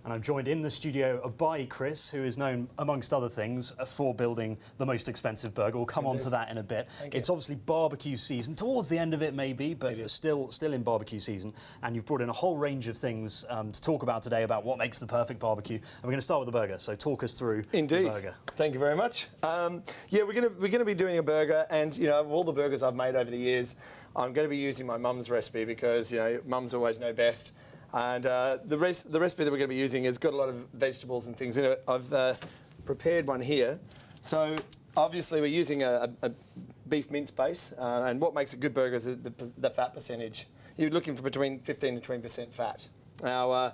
And I'm joined in the studio by Chris, who is known, amongst other things, for building the most expensive burger. We'll come on to that in a bit. It's obviously barbecue season, towards the end of it maybe, but still in barbecue season. And you've brought in a whole range of things to talk about today about what makes the perfect barbecue. And we're going to start with the burger, so talk us through the burger. Thank you very much. Yeah, we're going to be doing a burger, and you know, of all the burgers I've made over the years, I'm going to be using my mum's recipe because, you know, mums always know best. And the recipe that we're going to be using has got a lot of vegetables and things in it. I've prepared one here. So obviously we're using a beef mince base, and what makes a good burger is the fat percentage. You're looking for between 15 and 20% fat. Now,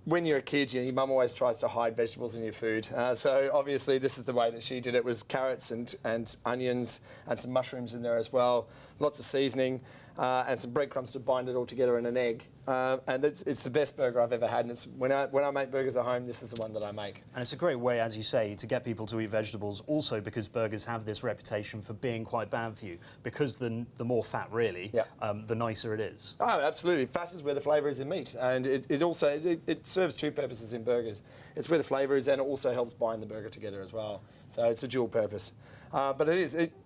when you're a kid, your mum always tries to hide vegetables in your food. So obviously this is the way that she did it, was carrots and onions and some mushrooms in there as well, lots of seasoning, and some breadcrumbs to bind it all together in an egg. And it's the best burger I've ever had. And it's, when I make burgers at home, this is the one that I make. And it's a great way, as you say, to get people to eat vegetables, also because burgers have this reputation for being quite bad for you. Because the more fat, really, the nicer it is. Oh, absolutely. Fat is where the flavour is in meat. And it also serves two purposes in burgers. It's where the flavour is, and it also helps bind the burger together as well. So it's a dual purpose. But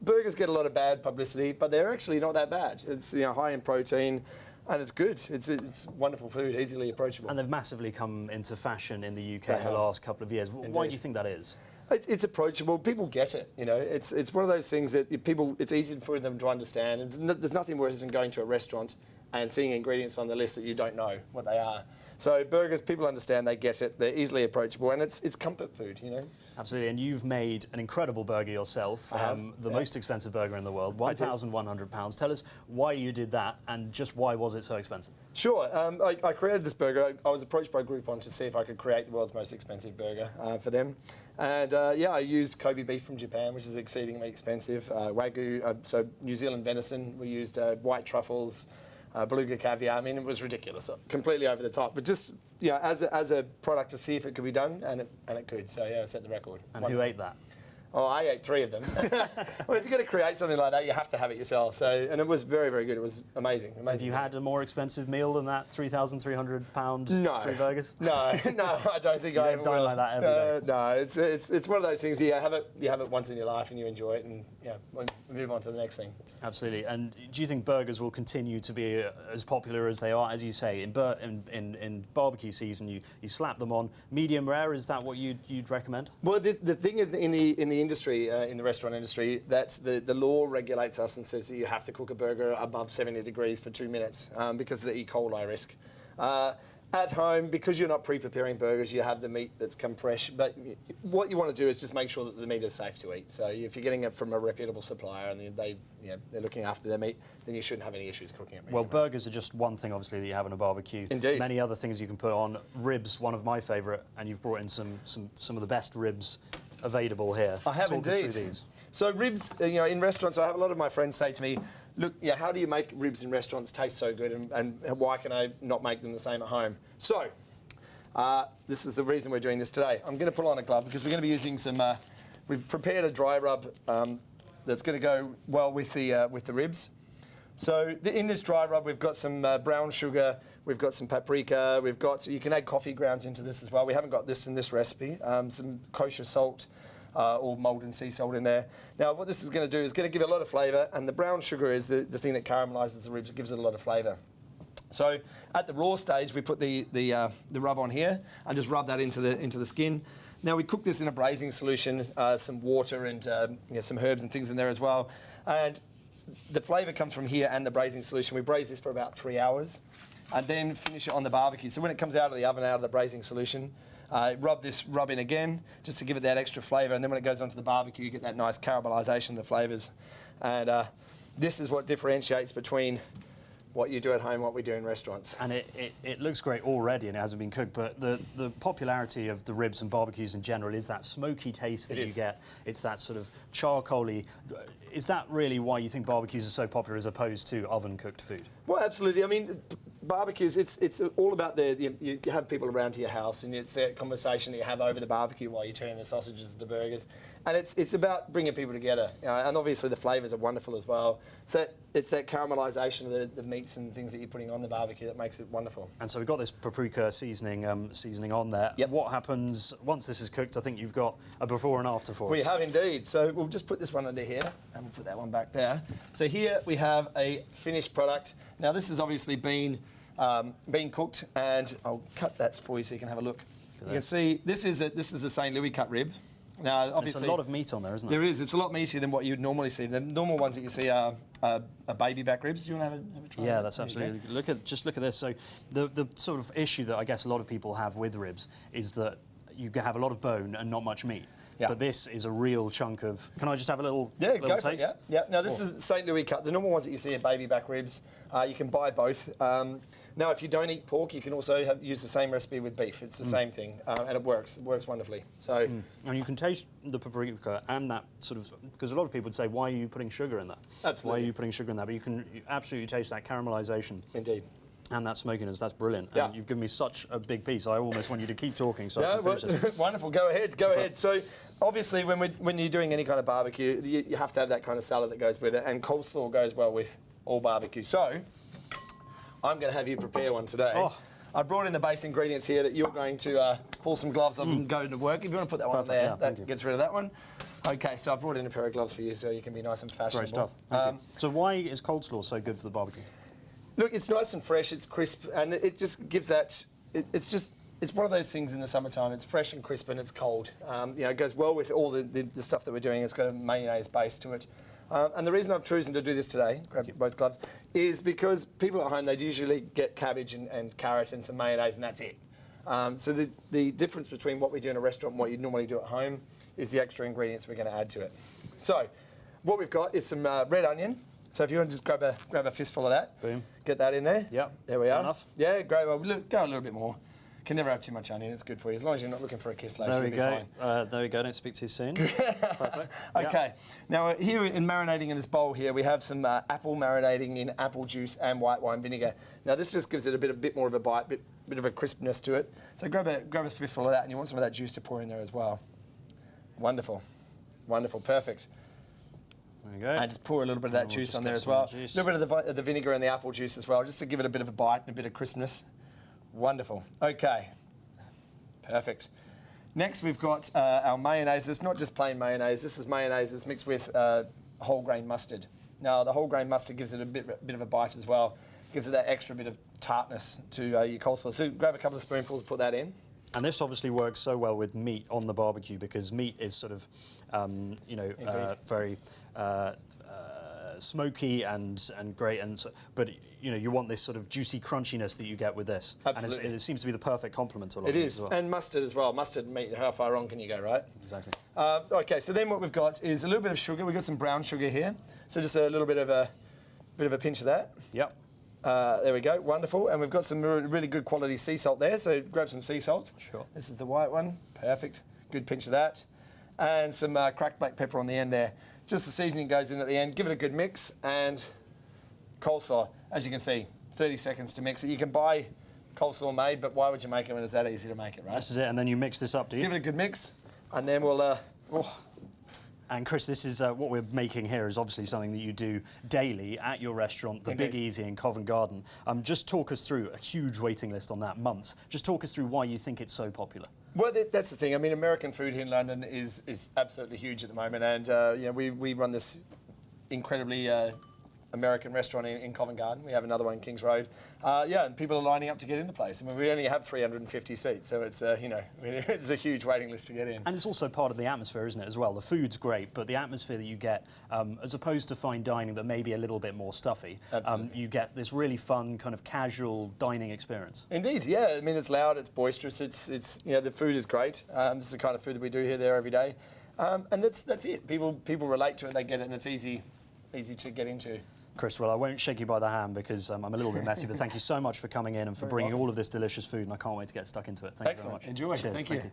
burgers get a lot of bad publicity, but they're actually not that bad. It's, you know, high in protein, and it's good. It's wonderful food, easily approachable. And they've massively come into fashion in the UK in the last couple of years. Indeed. Why do you think that is? It's approachable. People get it. You know, it's one of those things that it's easy for them to understand. There's nothing worse than going to a restaurant and seeing ingredients on the list that you don't know what they are. So burgers, people understand, they get it, they're easily approachable, and it's comfort food, you know. Absolutely, and you've made an incredible burger yourself, the most expensive burger in the world, £1,100. Tell us why you did that, and just why was it so expensive? Sure, I created this burger. I was approached by Groupon to see if I could create the world's most expensive burger for them. And yeah, I used Kobe beef from Japan, which is exceedingly expensive, Wagyu, so New Zealand venison. We used white truffles, beluga caviar. I mean, it was ridiculous, completely over the top. But just, you know, as a product to see if it could be done, and it could. So yeah, I set the record. And who ate that? Oh, I ate 3 of them. Well, if you're going to create something like that, you have to have it yourself. So, and it was very, very good. It was amazing. Have you had a more expensive meal than that £3,300 no. 3 burgers? No, I don't think I ever dine like that every day. No, it's one of those things. You have it once in your life and you enjoy it, and yeah, move on to the next thing. Absolutely. And do you think burgers will continue to be as popular as they are? As you say, in barbecue season, you slap them on. Medium rare, is that what you'd recommend? Well, the thing in the industry, in the restaurant industry, that's the law regulates us and says that you have to cook a burger above 70 degrees for 2 minutes because of the E. coli risk. At home, because you're not pre-preparing burgers, you have the meat that's come fresh. But what you want to do is just make sure that the meat is safe to eat. So if you're getting it from a reputable supplier and they're looking after their meat, then you shouldn't have any issues cooking it. Well, burgers are just one thing, obviously, that you have in a barbecue. Indeed. Many other things you can put on. Ribs, one of my favourite, and you've brought in some of the best ribs available here. I have indeed. Talk us through these. So ribs, you know, in restaurants, I have a lot of my friends say to me, look, yeah, how do you make ribs in restaurants taste so good, and why can I not make them the same at home? So, this is the reason we're doing this today. I'm going to put on a glove because we're going to be using some, we've prepared a dry rub that's going to go well with the ribs. So in this dry rub, we've got some brown sugar, we've got some paprika, you can add coffee grounds into this as well. We haven't got this in this recipe. Some kosher salt, or Maldon sea salt in there. Now what this is going to do is going to give it a lot of flavour, and the brown sugar is the thing that caramelises the ribs. It gives it a lot of flavour. So at the raw stage, we put the rub on here and just rub that into the skin. Now we cook this in a braising solution, some water and some herbs and things in there as well. And the flavour comes from here and the braising solution. We braise this for about 3 hours and then finish it on the barbecue. So when it comes out of the oven, out of the braising solution, rub in again just to give it that extra flavour, and then when it goes onto the barbecue, you get that nice caramelisation of the flavours. And this is what differentiates between what you do at home and what we do in restaurants. And it looks great already, and it hasn't been cooked, but the popularity of the ribs and barbecues in general is that smoky taste that you get. It's that sort of charcoaly. Is that really why you think barbecues are so popular as opposed to oven-cooked food? Well, absolutely. I mean, barbecues, it's all about you have people around to your house, and it's that conversation that you have over the barbecue while you're turning the sausages and the burgers. And it's about bringing people together, and obviously the flavours are wonderful as well. So it's that caramelisation of the meats and things that you're putting on the barbecue that makes it wonderful. And so we've got this paprika seasoning seasoning on there. Yep. What happens once this is cooked? I think you've got a before and after for us. We have indeed. So we'll just put this one under here, and we'll put that one back there. So here we have a finished product. Now this has obviously been cooked, and I'll cut that for you so you can have a look. You can see this is a St. Louis cut rib. Now, obviously, there's a lot of meat on there, isn't there? There is. It's a lot meatier than what you'd normally see. The normal ones that you see are baby back ribs. Do you want to have a try? Yeah, that's absolutely. Look at this. So the sort of issue that I guess a lot of people have with ribs is that you have a lot of bone and not much meat. Yeah. But this is a real chunk of. Can I just have a little go for taste? it, yeah. Now this is St. Louis cut. The normal ones that you see are baby back ribs. You can buy both. Now, if you don't eat pork, you can also use the same recipe with beef. It's the same thing, and it works. It works wonderfully. So, and you can taste the paprika and that sort of, because a lot of people would say, why are you putting sugar in that? Absolutely. Why are you putting sugar in that? But you absolutely taste that caramelisation. Indeed. And that smokiness, that's brilliant. Yeah. And you've given me such a big piece. I almost want you to keep talking so I No, can finish this. wonderful. Go ahead. So, obviously, when you're doing any kind of barbecue, you have to have that kind of salad that goes with it, and coleslaw goes well with all barbecue. So, I'm going to have you prepare one today. Oh. I brought in the base ingredients here that you're going to pull some gloves off and go to work. If you want to put that one Perfect, there, yeah, thank you. that gets rid of that one. Okay, so I brought in a pair of gloves for you so you can be nice and fashionable. Great stuff. Thank you. So why is coleslaw so good for the barbecue? Look, it's nice and fresh, it's crisp, and it just gives that, it's one of those things in the summertime. It's fresh and crisp and it's cold. It goes well with all the stuff that we're doing. It's got a mayonnaise base to it. And the reason I've chosen to do this today, grab both gloves, is because people at home, they'd usually get cabbage and carrot and some mayonnaise and that's it. So the difference between what we do in a restaurant and what you normally do at home is the extra ingredients we're going to add to it. So what we've got is some red onion. So if you want to just grab a fistful of that, Boom. Get that in there. Yep. There we are. Enough? Yeah, great. Well, look, go a little bit more. Can never have too much onion. It's good for you. As long as you're not looking for a kiss later, There we you'll go. be fine. There we go. Don't speak too soon. Perfect. Okay. Now, here in marinating in this bowl here, we have some apple marinating in apple juice and white wine vinegar. Now, this just gives it a bit more of a bite, bit of a crispness to it. So grab a fistful of that, and you want some of that juice to pour in there as well. Wonderful. Wonderful. Perfect. There we go. And just pour a little bit of that juice on there as well. A little bit of the vinegar and the apple juice as well, just to give it a bit of a bite and a bit of crispness. Wonderful. Okay. Perfect. Next, we've got our mayonnaise. It's not just plain mayonnaise. This is mayonnaise that's mixed with whole grain mustard. Now, the whole grain mustard gives it a bit of a bite as well. Gives it that extra bit of tartness to your coleslaw. So grab a couple of spoonfuls, put that in. And this obviously works so well with meat on the barbecue because meat is sort of, very smoky and great, but you want this sort of juicy crunchiness that you get with this. Absolutely. And it seems to be the perfect complement to a lot of It these is, as well. and mustard as well. Mustard and meat, how far wrong can you go, right? Exactly. Okay, so then what we've got is a little bit of sugar. We've got some brown sugar here. So just a little bit of a pinch of that. Yep. There we go, wonderful. And we've got some really good quality sea salt there, so grab some sea salt. Sure. This is the white one, perfect. Good pinch of that. And some cracked black pepper on the end there. Just the seasoning goes in at the end. Give it a good mix, and coleslaw, as you can see, 30 seconds to mix it. You can buy coleslaw made, but why would you make it when it's that easy to make it, right? This is it, and then you mix this up, do you? Give it a good mix, and then we'll... And Chris, this is what we're making here is obviously something that you do daily at your restaurant, the Big Easy in Covent Garden. Just talk us through a huge waiting list on that, months. Just talk us through why you think it's so popular. Well, that's the thing. I mean, American food here in London is absolutely huge at the moment, and we run this incredibly American restaurant in Covent Garden. We have another one in Kings Road. And people are lining up to get in the place. I mean, we only have 350 seats, so it's it's a huge waiting list to get in. And it's also part of the atmosphere, isn't it, as well? The food's great, but the atmosphere that you get, as opposed to fine dining that may be a little bit more stuffy, you get this really fun kind of casual dining experience. Indeed, yeah. I mean, it's loud, it's boisterous, it's the food is great. This is the kind of food that we do here there every day, and that's it. People relate to it, they get it, and it's easy to get into. Chris, well, I won't shake you by the hand because I'm a little bit messy, but thank you so much for coming in and for bringing all of this delicious food, and I can't wait to get stuck into it. Thank you very much. Enjoy. Cheers. Thank you.